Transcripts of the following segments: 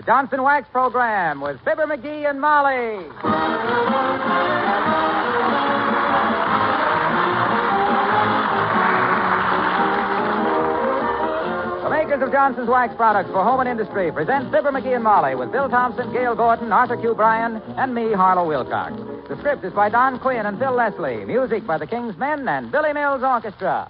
The Johnson Wax Program with Fibber McGee and Molly. The makers of Johnson's Wax products for home and industry present Fibber McGee and Molly with Bill Thompson, Gail Gordon, Arthur Q. Bryan, and me, Harlow Wilcox. The script is by Don Quinn and Phil Leslie. Music by the King's Men and Billy Mills Orchestra.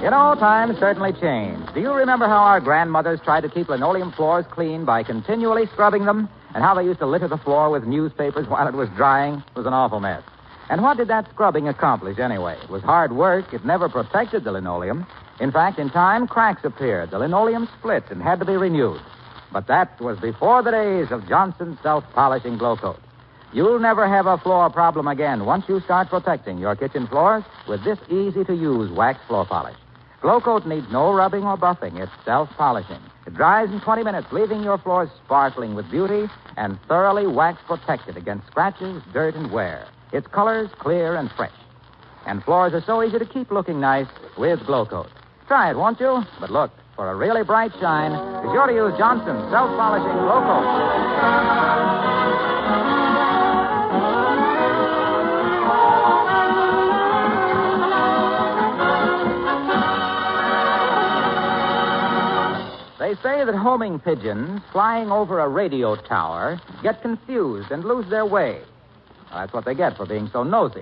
You know, times certainly change. Do you remember how our grandmothers tried to keep linoleum floors clean by continually scrubbing them? And how they used to litter the floor with newspapers while it was drying? It was an awful mess. And what did that scrubbing accomplish anyway? It was hard work. It never protected the linoleum. In fact, in time, cracks appeared. The linoleum split and had to be renewed. But that was before the days of Johnson's self-polishing glow coat. You'll never have a floor problem again once you start protecting your kitchen floors with this easy-to-use wax floor polish. Glow Coat needs no rubbing or buffing. It's self-polishing. It dries in 20 minutes, leaving your floors sparkling with beauty and thoroughly wax-protected against scratches, dirt, and wear. Its color's clear and fresh. And floors are so easy to keep looking nice with Glow Coat. Try it, won't you? But look, for a really bright shine, be sure to use Johnson's self-polishing Glow Coat. They say that homing pigeons flying over a radio tower get confused and lose their way. Well, that's what they get for being so nosy.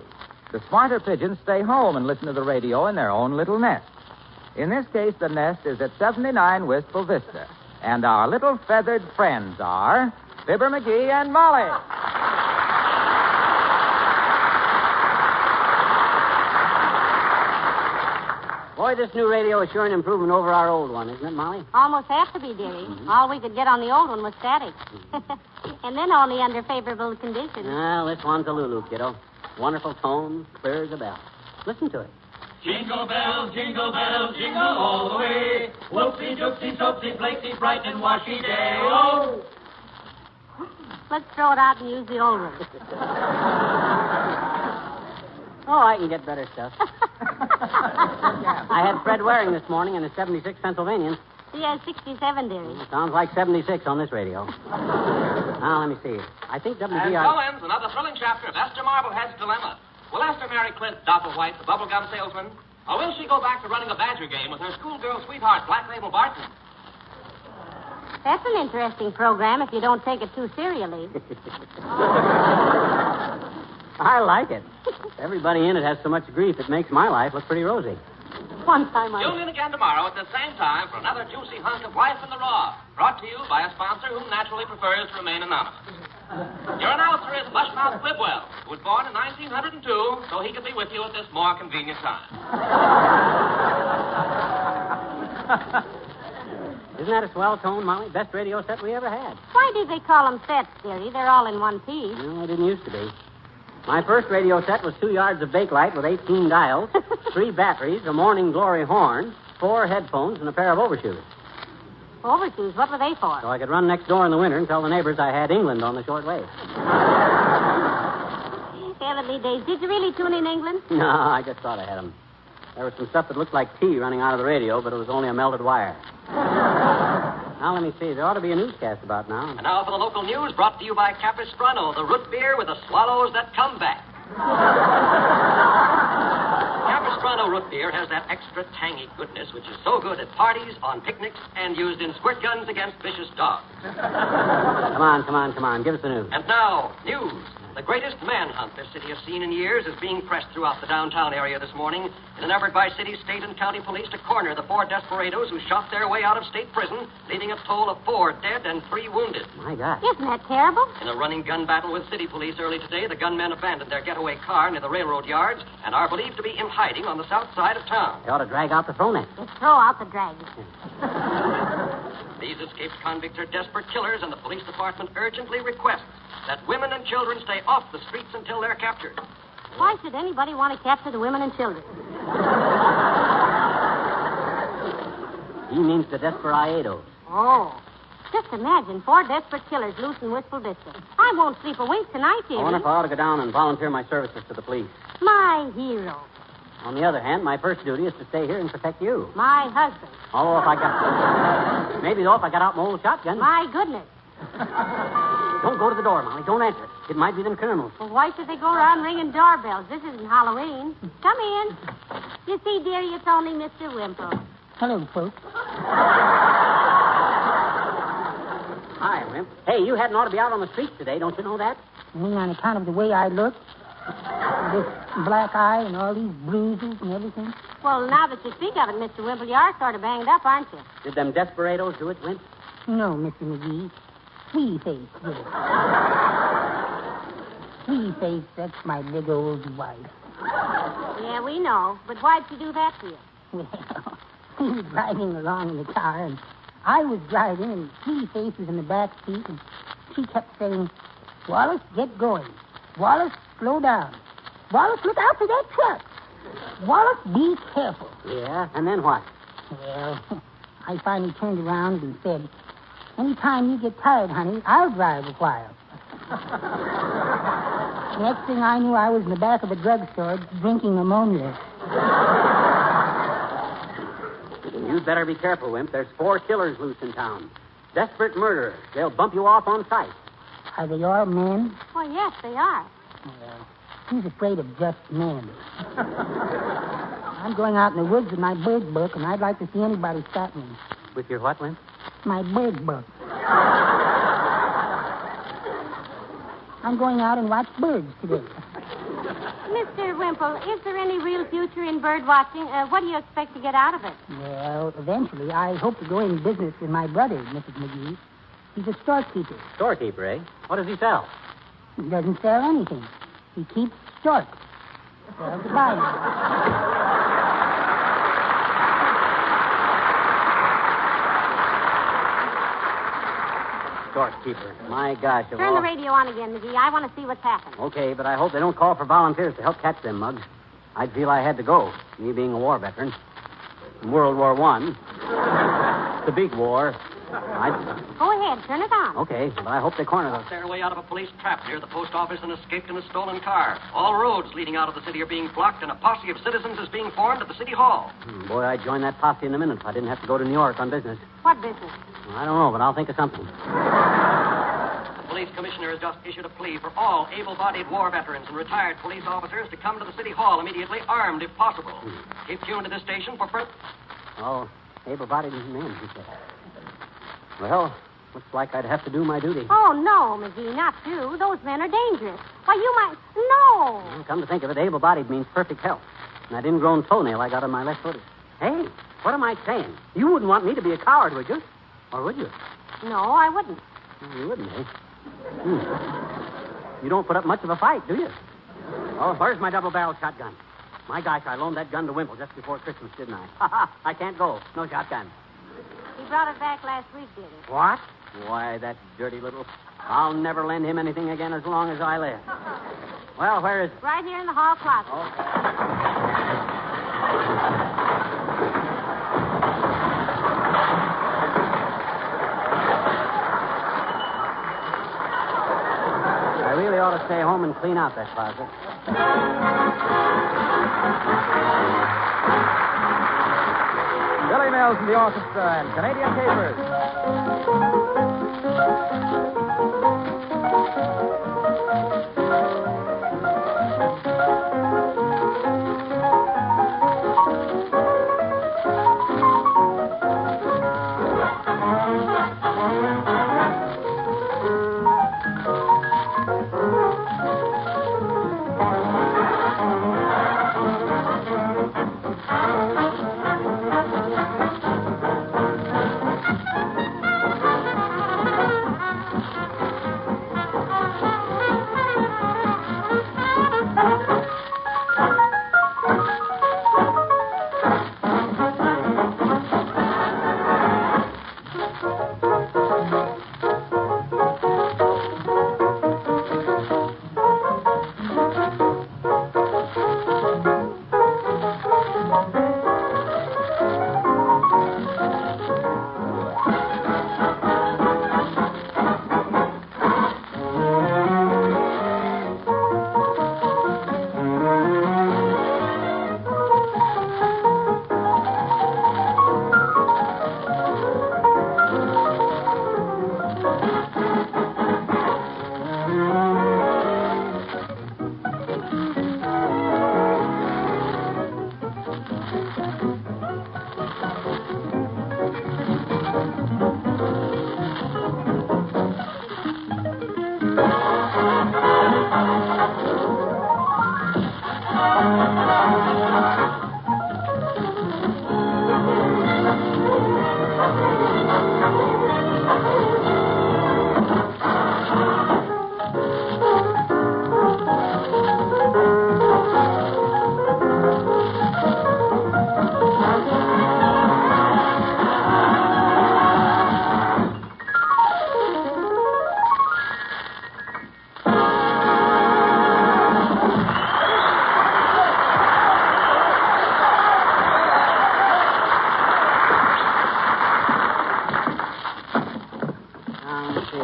The smarter pigeons stay home and listen to the radio in their own little nest. In this case, the nest is at 79 Wistful Vista. And our little feathered friends are Fibber McGee and Molly. Boy, this new radio is sure an improvement over our old one, isn't it, Molly? Almost have to be, dearie. Mm-hmm. All we could get on the old one was static. And then only under favorable conditions. Well, this one's a Lulu, kiddo. Wonderful tone, clear as a bell. Listen to it. Jingle bells, jingle all the way. Whoopsie, doopsie, soapsie, flakesy, bright and washy day. Oh! Let's throw it out and use the old one. Oh, I can get better stuff. I had Fred Waring this morning in a 76 Pennsylvanian. He has 67, dearie. Sounds like 76 on this radio. Now, let me see. I think WDR... And so ends another thrilling chapter of Esther Marblehead's dilemma. Will Esther marry Clint Doppelwhite, the bubblegum salesman? Or will she go back to running a Badger game with her schoolgirl sweetheart, Black Label Barton? That's an interesting program if you don't take it too serially. I like it. Everybody in it has so much grief, it makes my life look pretty rosy. One time Tune in again tomorrow at the same time for another juicy hunk of Life in the Raw, brought to you by a sponsor who naturally prefers to remain anonymous. Your announcer is Mushmouth Flipwell, who was born in 1902, so he could be with you at this more convenient time. Isn't that a swell tone, Molly? Best radio set we ever had. Why do they call them sets, dearie? They're all in one piece. No, they didn't used to be. My first radio set was 2 yards of bakelite with 18 dials, 3 batteries, a morning glory horn, 4 headphones, and a pair of overshoes. Overshoes? What were they for? So I could run next door in the winter and tell the neighbors I had England on the short wave. Heavenly days. Did you really tune in England? No, I just thought I had them. There was some stuff that looked like tea running out of the radio, but it was only a melted wire. Now, let me see. There ought to be a newscast about now. And now for the local news, brought to you by Capistrano, the root beer with the swallows that come back. Capistrano root beer has that extra tangy goodness which is so good at parties, on picnics, and used in squirt guns against vicious dogs. Come on. Give us the news. And now, news. The greatest manhunt this city has seen in years is being pressed throughout the downtown area this morning in an effort by city, state, and county police to corner the 4 desperados who shot their way out of state prison, leaving a toll of 4 dead and 3 wounded. My God. Isn't that terrible? In a running gun battle with city police early today, the gunmen abandoned their getaway car near the railroad yards and are believed to be in hiding on the south side of town. They ought to drag out the throw net. Just throw out the drag. These escaped convicts are desperate killers, and the police department urgently requests that women and children stay off the streets until they're captured. Why should anybody want to capture the women and children? He means the desperados. Oh. Just imagine 4 desperate killers loose in Wistful Vista. I won't sleep a wink tonight, dearie. I wonder if I ought to go down and volunteer my services to the police. My hero. On the other hand, my first duty is to stay here and protect you. My husband. Although if I got... Maybe, though, if I got out my old shotgun. My goodness. Don't go to the door, Molly. Don't answer it. It might be them criminals. Well, why should they go around ringing doorbells? This isn't Halloween. Come in. You see, dearie, it's only Mr. Wimple. Hello, folks. Hi, Wimp. Hey, you hadn't ought to be out on the streets today. Don't you know that? I mean, on account of the way I look, this black eye and all these bruises and everything. Well, now that you speak of it, Mr. Wimple, you are sort of banged up, aren't you? Did them desperados do it, Wimp? No, Mr. McGee. Sweet face did it. Sweet face, that's my big old wife. Yeah, we know. But why'd she do that to you? Well, we were driving along in the car, and I was driving, and Sweet face was in the back seat, and she kept saying, Wallace, get going. Wallace, slow down. Wallace, look out for that truck. Wallace, be careful. Yeah, and then what? Well, I finally turned around and said, anytime you get tired, honey, I'll drive a while. Next thing I knew, I was in the back of a drugstore drinking ammonia. You'd better be careful, Wimp. There's 4 killers loose in town. Desperate murderers. They'll bump you off on sight. Are they all men? Well, yes, they are. Well, who's afraid of just men? I'm going out in the woods with my bird book, and I'd like to see anybody stop me. With your what, Wimp? My bird book. I'm going out and watch birds today. Mr. Wimple, is there any real future in bird watching? What do you expect to get out of it? Well, eventually, I hope to go in business with my brother, Mrs. McGee. He's a storekeeper. Storekeeper, eh? What does he sell? He doesn't sell anything. He keeps storks. Well, goodbye. Storekeeper. My gosh. Turn the radio on again, McGee. I want to see what's happened. Okay, but I hope they don't call for volunteers to help catch them mugs. I'd feel I had to go, me being a war veteran. In World War I. The big war. Go ahead, turn it on. Okay, but I hope they corner those. Their way out of a police trap near the post office and escaped in a stolen car. All roads leading out of the city are being blocked, and a posse of citizens is being formed at the city hall. Boy, I'd join that posse in a minute if I didn't have to go to New York on business. What business? Well, I don't know, but I'll think of something. The police commissioner has just issued a plea for all able-bodied war veterans and retired police officers to come to the city hall immediately, armed if possible. Keep tuned to this station for Oh, able-bodied men, he said. Well, looks like I'd have to do my duty. Oh, no, McGee, not you. Those men are dangerous. Why, you might... No! Well, come to think of it, able-bodied means perfect health. And that ingrown toenail I got on my left foot is... Hey, what am I saying? You wouldn't want me to be a coward, would you? Or would you? No, I wouldn't. You wouldn't, eh? You don't put up much of a fight, do you? Oh, where's my double-barreled shotgun? My gosh, I loaned that gun to Wimple just before Christmas, didn't I? I can't go. No shotgun. He brought it back last week, did he? What? Why, that dirty little... I'll never lend him anything again as long as I live. Well, where is it? Right here in the hall closet. I really ought to stay home and clean out that closet. Billy Mills and the orchestra and Canadian Capers.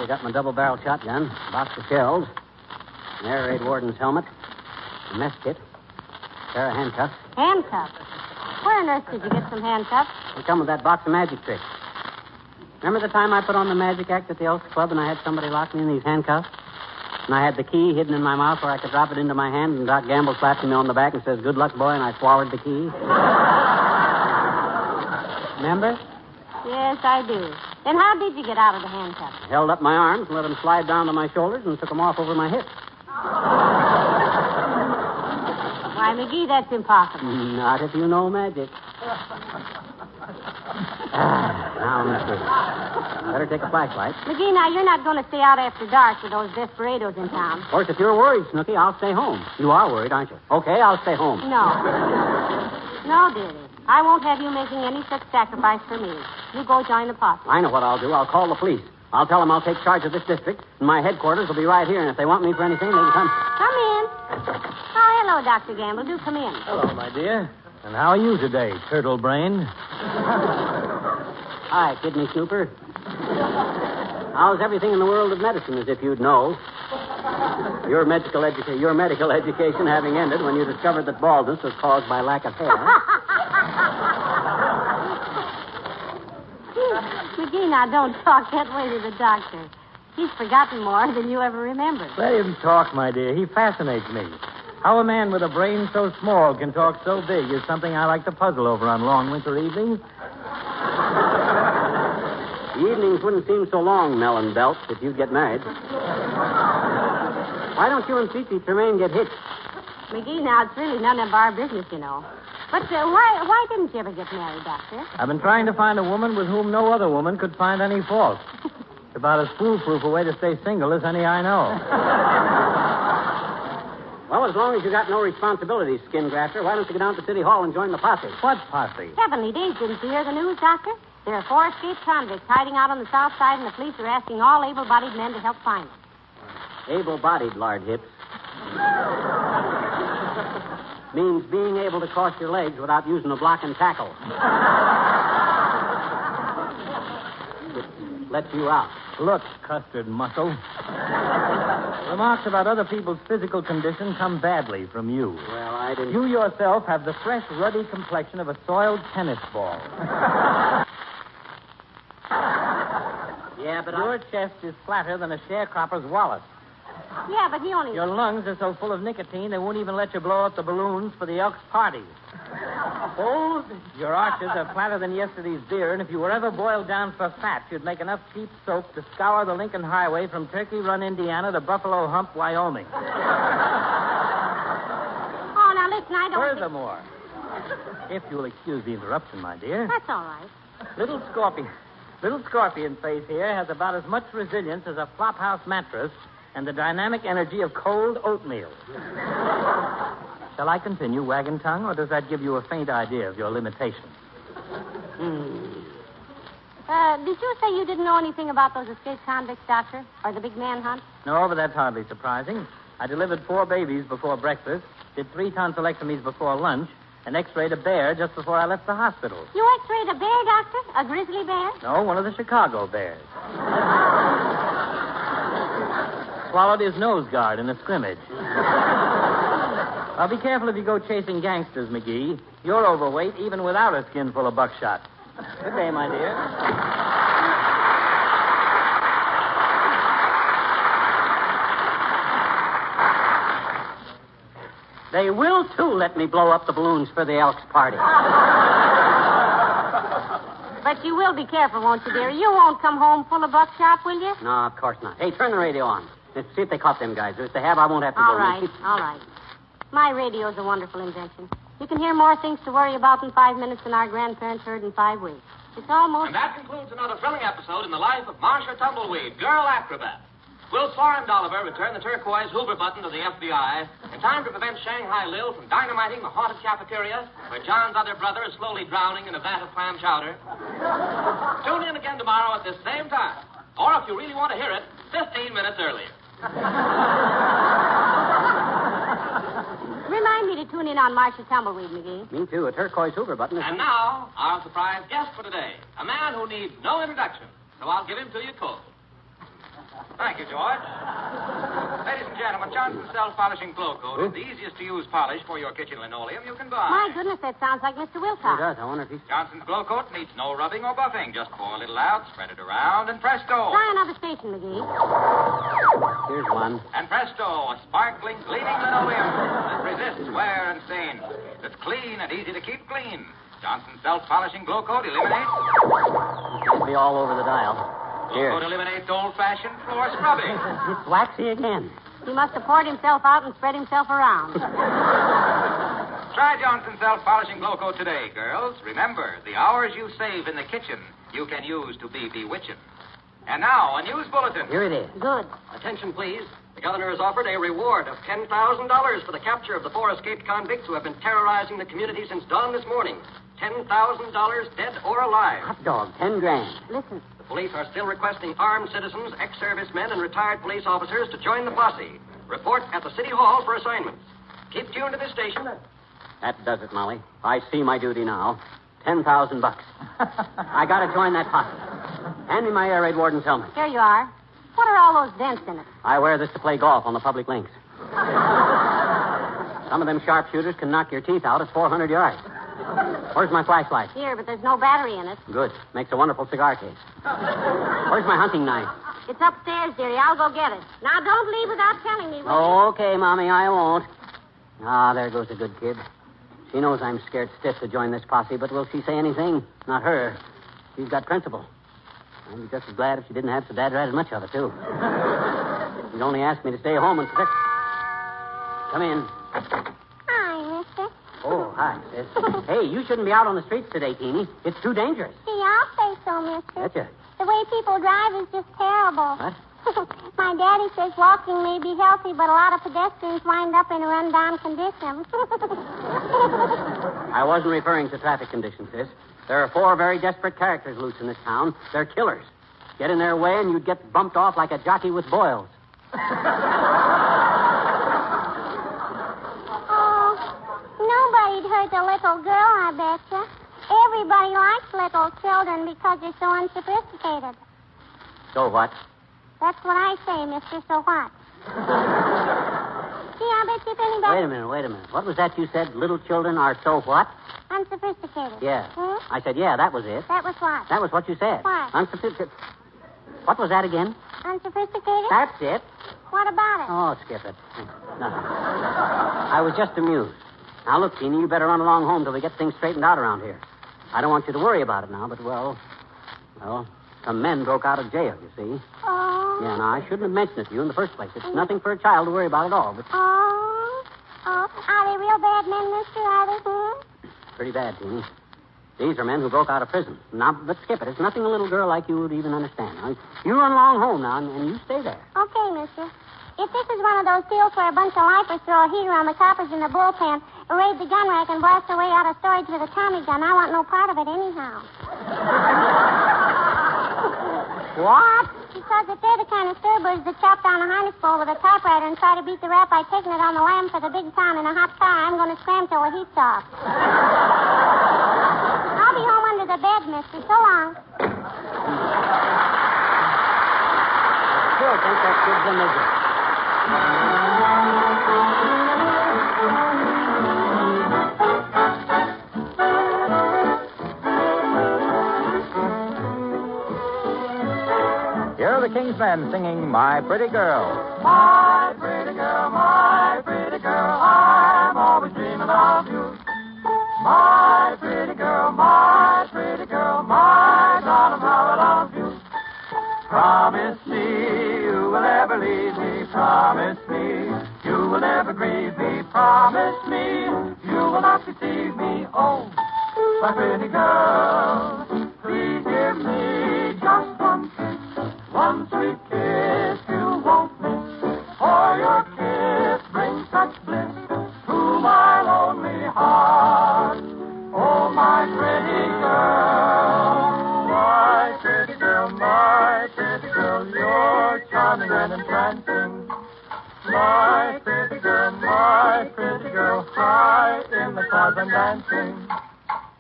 got my double-barreled shotgun, a box of shells, an air raid warden's helmet, a mess kit, a pair of handcuffs. Handcuffs? Where on earth did you get some handcuffs? They come with that box of magic tricks. Remember the time I put on the magic act at the Elks Club and I had somebody lock me in these handcuffs? And I had the key hidden in my mouth where I could drop it into my hand, and Doc Gamble slapped me on the back and says, "Good luck, boy," and I swallowed the key. Remember? Yes, I do. Then how did you get out of the handcuffs? I held up my arms and let them slide down to my shoulders and took them off over my hips. Why, McGee, that's impossible. Not if you know magic. Now, mister. Better take a flashlight. McGee, now, you're not going to stay out after dark with those desperados in town. Of course, if you're worried, Snooky, I'll stay home. You are worried, aren't you? Okay, I'll stay home. No. No, dearie. I won't have you making any such sacrifice for me. You go join the posse. I know what I'll do. I'll call the police. I'll tell them I'll take charge of this district, and my headquarters will be right here, and if they want me for anything, they can come. Come in. Oh, hello, Dr. Gamble. Do come in. Hello, my dear. And how are you today, turtle brain? Hi, kidney snooper. How's everything in the world of medicine, as if you'd know? Your medical education having ended when you discovered that baldness was caused by lack of hair. McGee, now don't talk that way to the doctor. He's forgotten more than you ever remembered. Let him talk, my dear. He fascinates me. How a man with a brain so small can talk so big is something I like to puzzle over on long winter evenings. The evenings wouldn't seem so long, Melon Belt, if you'd get married. Why don't you and Peachy Tremaine get hitched? McGee, now, it's really none of our business, you know. But why didn't you ever get married, Doctor? I've been trying to find a woman with whom no other woman could find any fault. It's about as foolproof a way to stay single as any I know. Well, as long as you got no responsibilities, skin grafter, why don't you go down to City Hall and join the posse? What posse? Heavenly days, didn't you hear the news, Doctor? There are 4 escaped convicts hiding out on the south side, and the police are asking all able-bodied men to help find them. Able-bodied, lard hips. Means being able to cross your legs without using a block and tackle. It lets you out. Look, custard muscle. Remarks about other people's physical condition come badly from you. Well, I didn't... You yourself have the fresh, ruddy complexion of a soiled tennis ball. Yeah, but Your chest is flatter than a sharecropper's wallet. Yeah, but he only... Your lungs are so full of nicotine they won't even let you blow out the balloons for the Elks party. Oh, your arches are flatter than yesterday's beer, and if you were ever boiled down for fat, you'd make enough cheap soap to scour the Lincoln Highway from Turkey Run, Indiana to Buffalo Hump, Wyoming. Oh, now listen, I don't... Furthermore, if you'll excuse the interruption, my dear. That's all right. Little Scorpion Face here has about as much resilience as a flophouse mattress and the dynamic energy of cold oatmeal. Shall I continue, Wagon Tongue, or does that give you a faint idea of your limitations? Did you say you didn't know anything about those escaped convicts, Doctor? Or the big manhunt? No, but that's hardly surprising. I delivered 4 babies before breakfast, did 3 tonsillectomies before lunch, and x-rayed a bear just before I left the hospital. You x-rayed a bear, Doctor? A grizzly bear? No, one of the Chicago bears. Swallowed his nose guard in a scrimmage. Now, be careful if you go chasing gangsters, McGee. You're overweight even without a skin full of buckshot. Good day, my dear. they will, too, let me blow up the balloons for the Elks party. But you will be careful, won't you, dear? You won't come home full of buckshot, will you? No, of course not. Hey, turn the radio on. Let's see if they caught them guys. If they have, I won't have to All go. right. My radio's a wonderful invention. You can hear more things to worry about in 5 minutes than our grandparents heard in 5 weeks. It's almost... And that concludes another thrilling episode in the life of Marcia Tumbleweed, girl acrobat. Will Flora and Oliver return the turquoise Hoover button to the FBI in time to prevent Shanghai Lil from dynamiting the haunted cafeteria where John's other brother is slowly drowning in a vat of clam chowder? Tune in again tomorrow at this same time. Or if you really want to hear it, 15 minutes earlier. Remind me to tune in on Marcia Tumbleweed, McGee. Me too. A turquoise Hoover button. And now, our surprise guest for today. A man who needs no introduction. So I'll give him to you cold. Thank you, George. Ladies and gentlemen, Johnson's self-polishing glow coat is the easiest to use polish for your kitchen linoleum you can buy. My goodness, that sounds like Mr. He Wilcox. does. I wonder if he's... Johnson's glow coat needs no rubbing or buffing. Just pour a little out, spread it around, and presto. Try another station, McGee. Here's one. And presto, a sparkling, gleaming linoleum that resists wear and stain. That's clean and easy to keep clean. Johnson's self-polishing glow coat eliminates... It'll be all over the dial. Here. Glow coat eliminates old-fashioned floor scrubbing. It's waxy again. He must have poured himself out and spread himself around. Try Johnson's self-polishing glow coat today, girls. Remember, the hours you save in the kitchen, you can use to be bewitching. And now, a news bulletin. Here it is. Good. Attention, please. The governor has offered a reward of $10,000 for the capture of the 4 escaped convicts who have been terrorizing the community since dawn this morning. $10,000 dead or alive. Hot dog, 10 grand. Listen. The police are still requesting armed citizens, ex-servicemen, and retired police officers to join the posse. Report at the City Hall for assignments. Keep tuned to this station. That does it, Molly. I see my duty now. $10,000. I gotta join that posse. Hand me my air raid warden's helmet. Here you are. What are all those dents in it? I wear this to play golf on the public links. Some of them sharpshooters can knock your teeth out at 400 yards. Where's my flashlight? Here, but there's no battery in it. Good. Makes a wonderful cigar case. Where's my hunting knife? It's upstairs, dearie. I'll go get it. Now, don't leave without telling me, will you? Okay, Mommy, I won't. Ah, there goes a good kid. She knows I'm scared stiff to join this posse, but will she say anything? Not her. She's got principle. I'd be just as glad if she didn't have so dad as much of it, too. She'd only ask me to stay home and protect... Come in. Hi, mister. Oh, hi, sis. Hey, you shouldn't be out on the streets today, Teeny. It's too dangerous. Gee, I'll say so, mister. Betcha. The way people drive is just terrible. What? My daddy says walking may be healthy, but a lot of pedestrians wind up in a run-down condition. I wasn't referring to traffic conditions, sis. There are 4 very desperate characters loose in this town. They're killers. Get in their way and you'd get bumped off like a jockey with boils. Oh, nobody'd hurt the little girl, I betcha. Everybody likes little children because they're so unsophisticated. So what? That's what I say, mister, so what? Gee, I bet you if anybody... Wait a minute. What was that you said? Little children are so what? Unsophisticated. Yeah. Hmm? I said, yeah, that was it. That was what? That was what you said. What? Unsophisticated. What was that again? Unsophisticated? That's it. What about it? Oh, skip it. Nothing. I was just amused. Now, look, Teeny, you better run along home till we get things straightened out around here. I don't want you to worry about it now, but, well, some men broke out of jail, you see. Oh. Yeah, now, I shouldn't have mentioned it to you in the first place. It's nothing for a child to worry about at all, but... Oh. Are they real bad men, mister? Are they? Pretty bad, Teeny. These are men who broke out of prison. Now, but skip it. It's nothing a little girl like you would even understand. Now, you run along home now, and you stay there. Okay, mister. If this is one of those deals where a bunch of lifers throw a heater on the coppers in the bullpen, raid the gun rack, and blast their way out of storage with a Tommy gun, I want no part of it anyhow. What? Because if they're the kind of sturbers that chop down a harness pole with a typewriter and try to beat the rap by taking it on the lam for the big town in a hot car, I'm going to scram till the heat's off. I'll be home under the bed, mister. So long. I still think that kid's a midget. Here are the King's Men singing My Pretty Girl. My pretty girl, I'm always dreaming of you. My pretty girl, my darling, how I love you. Promise me you will never leave me. Promise me you will never grieve me. Promise me you will not deceive me. Oh, my pretty girl, please give me just one kiss. One sweet kiss you won't miss. For your kiss brings such bliss to my lonely heart. Oh, my pretty girl, you're charming and entrancing. My pretty girl, high in the clouds I'm dancing.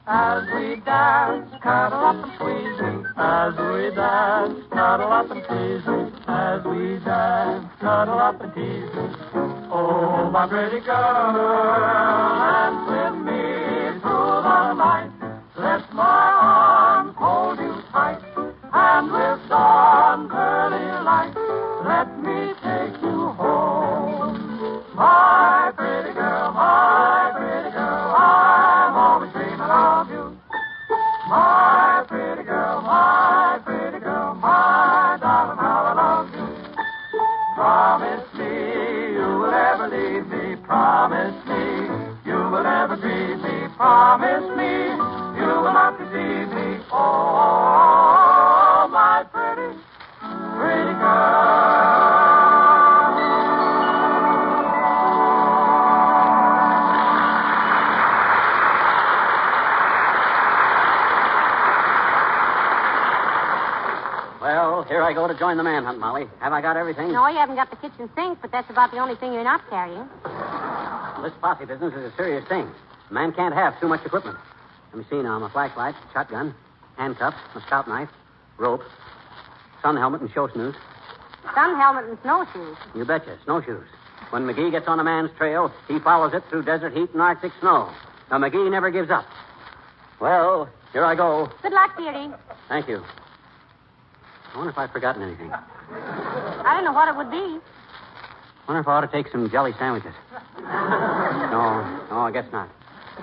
As we dance, cuddle up and squeeze me. As as we dance. Cuddle up and tease me as we dance. Cuddle up and tease me. Oh, my pretty girl, dance with me through the night. Let my arms hold you tight, and with dawn's early light, let me take you home. My pretty girl, I'm always dreaming of you. My pretty girl, my darling, how I love you. Promise me you will never leave me. Promise me you will never grieve me. Promise me you will not deceive me. Oh, my pretty girl. Well, here I go to join the manhunt, Molly. Have I got everything? No, you haven't got the kitchen sink, but that's about the only thing you're not carrying. This posse business is a serious thing. A man can't have too much equipment. Let me see now. My flashlight, shotgun, handcuffs, my scout knife, rope, sun helmet, and show snooze. Sun helmet and snowshoes. You betcha, snowshoes. When McGee gets on a man's trail, he follows it through desert heat and Arctic snow. Now, McGee never gives up. Well, here I go. Good luck, dearie. Thank you. I wonder if I've forgotten anything. I don't know what it would be. Wonder if I ought to take some jelly sandwiches. No, I guess not.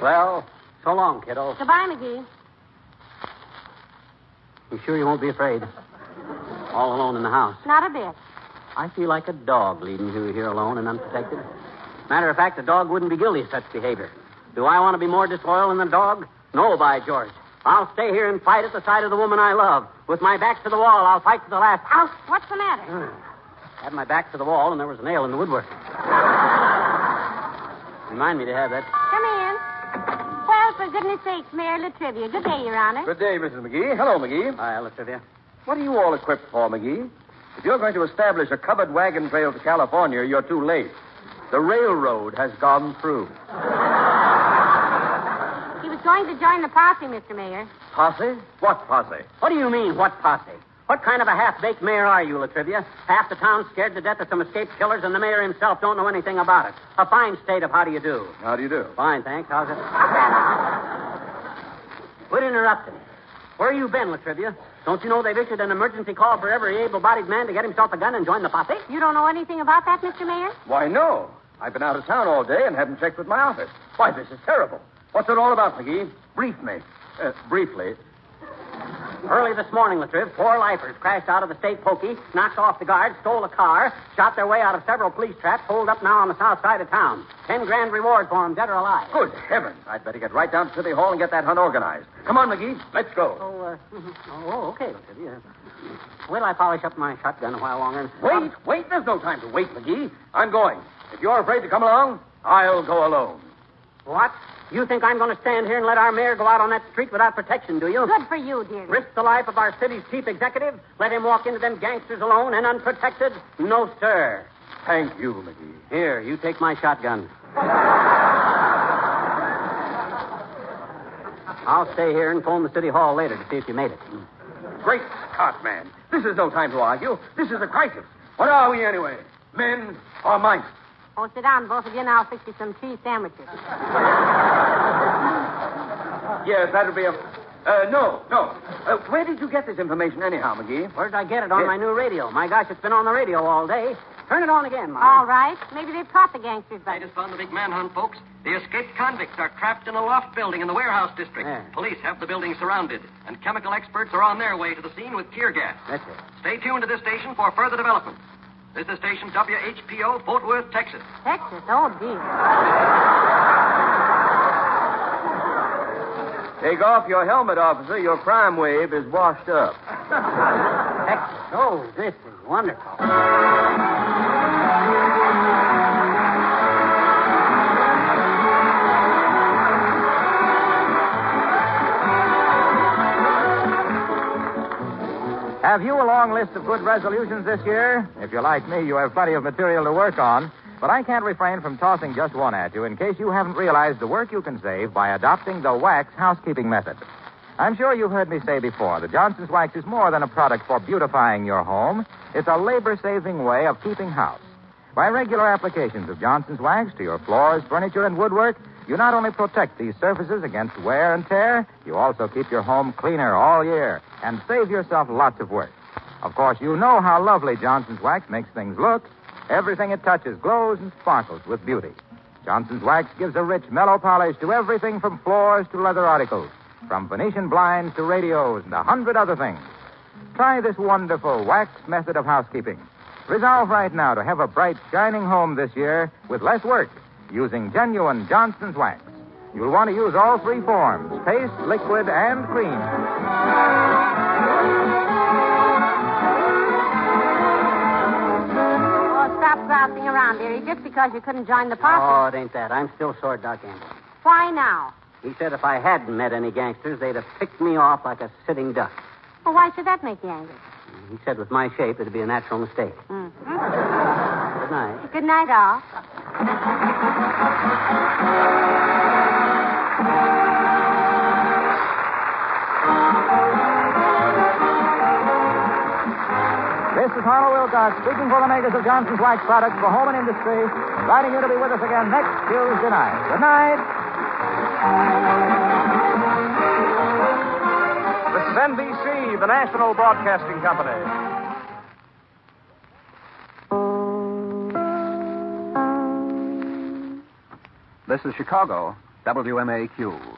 Well, so long, kiddo. Goodbye, McGee. You sure you won't be afraid? All alone in the house. Not a bit. I feel like a dog leaving you here alone and unprotected. Matter of fact, a dog wouldn't be guilty of such behavior. Do I want to be more disloyal than the dog? No, by George. I'll stay here and fight at the side of the woman I love. With my back to the wall, I'll fight to the last. Ouch! What's the matter? Had my back to the wall, and there was a nail in the woodwork. Remind me to have that. Come in. Well, for goodness sakes, Mayor Latrivia. Good day, Your Honor. Good day, Mrs. McGee. Hello, McGee. Hi, Latrivia. What are you all equipped for, McGee? If you're going to establish a covered wagon trail to California, you're too late. The railroad has gone through. He was going to join the posse, Mr. Mayor. Posse? What posse? What do you mean, what posse? What kind of a half-baked mayor are you, Latrivia? Half the town's scared to death of some escaped killers, and the mayor himself don't know anything about it. A fine state of how do you do. How do you do? Fine, thanks. How's it? Quit interrupting. Where you been, Latrivia? Don't you know they've issued an emergency call for every able-bodied man to get himself a gun and join the posse? You don't know anything about that, Mr. Mayor? Why, no. I've been out of town all day and haven't checked with my office. Why, this is terrible. What's it all about, McGee? Brief me. Briefly. Early this morning, Latriv, 4 lifers crashed out of the state pokey, knocked off the guard, stole a car, shot their way out of several police traps, holed up now on the south side of town. 10 grand reward for them, dead or alive. Good heavens. I'd better get right down to City Hall and get that hunt organized. Come on, McGee. Let's go. Okay, Latriv. Wait till I polish up my shotgun a while longer. Wait. There's no time to wait, McGee. I'm going. If you're afraid to come along, I'll go alone. What? You think I'm going to stand here and let our mayor go out on that street without protection, do you? Good for you, dearie. Risk the life of our city's chief executive? Let him walk into them gangsters alone and unprotected? No, sir. Thank you, McGee. Here, you take my shotgun. I'll stay here and phone the city hall later to see if you made it. Great Scott, man. This is no time to argue. This is a crisis. What are we, anyway? Men or mice? Oh, sit down, both of you, and I'll fix you some cheese sandwiches. Yes, that'll be a... No. Where did you get this information anyhow, McGee? Where did I get it? On my new radio. My gosh, it's been on the radio all day. Turn it on again, Mom. All right. Maybe they've caught the gangsters, I but... just found the big manhunt, folks. The escaped convicts are trapped in a loft building in the warehouse district. Yeah. Police have the building surrounded, and chemical experts are on their way to the scene with tear gas. That's it. Stay tuned to this station for further developments. This is station WHPO, Fort Worth, Texas. Texas? Oh, dear. Take off your helmet, officer. Your crime wave is washed up. Texas. Oh, this is wonderful. Have you a long list of good resolutions this year? If you're like me, you have plenty of material to work on. But I can't refrain from tossing just one at you in case you haven't realized the work you can save by adopting the wax housekeeping method. I'm sure you've heard me say before that Johnson's Wax is more than a product for beautifying your home. It's a labor-saving way of keeping house. By regular applications of Johnson's Wax to your floors, furniture, and woodwork, you not only protect these surfaces against wear and tear, you also keep your home cleaner all year and save yourself lots of work. Of course, you know how lovely Johnson's Wax makes things look. Everything it touches glows and sparkles with beauty. Johnson's Wax gives a rich, mellow polish to everything from floors to leather articles, from Venetian blinds to radios and 100 other things. Try this wonderful wax method of housekeeping. Resolve right now to have a bright, shining home this year with less work using genuine Johnson's Wax. You'll want to use all three forms, paste, liquid, and cream. Stop grousing around, dearie, just because you couldn't join the posse. Oh, it ain't that. I'm still sore, Doc Gamble. Why now? He said if I hadn't met any gangsters, they'd have picked me off like a sitting duck. Well, why should that make you angry? He said with my shape, it'd be a natural mistake. Mm-hmm. Good night. Good night, all. This is Harlow Wilcox speaking for the makers of Johnson's Wax products for home and industry, inviting you to be with us again next Tuesday night. Good night. This is NBC, the National Broadcasting Company. This is Chicago, WMAQ.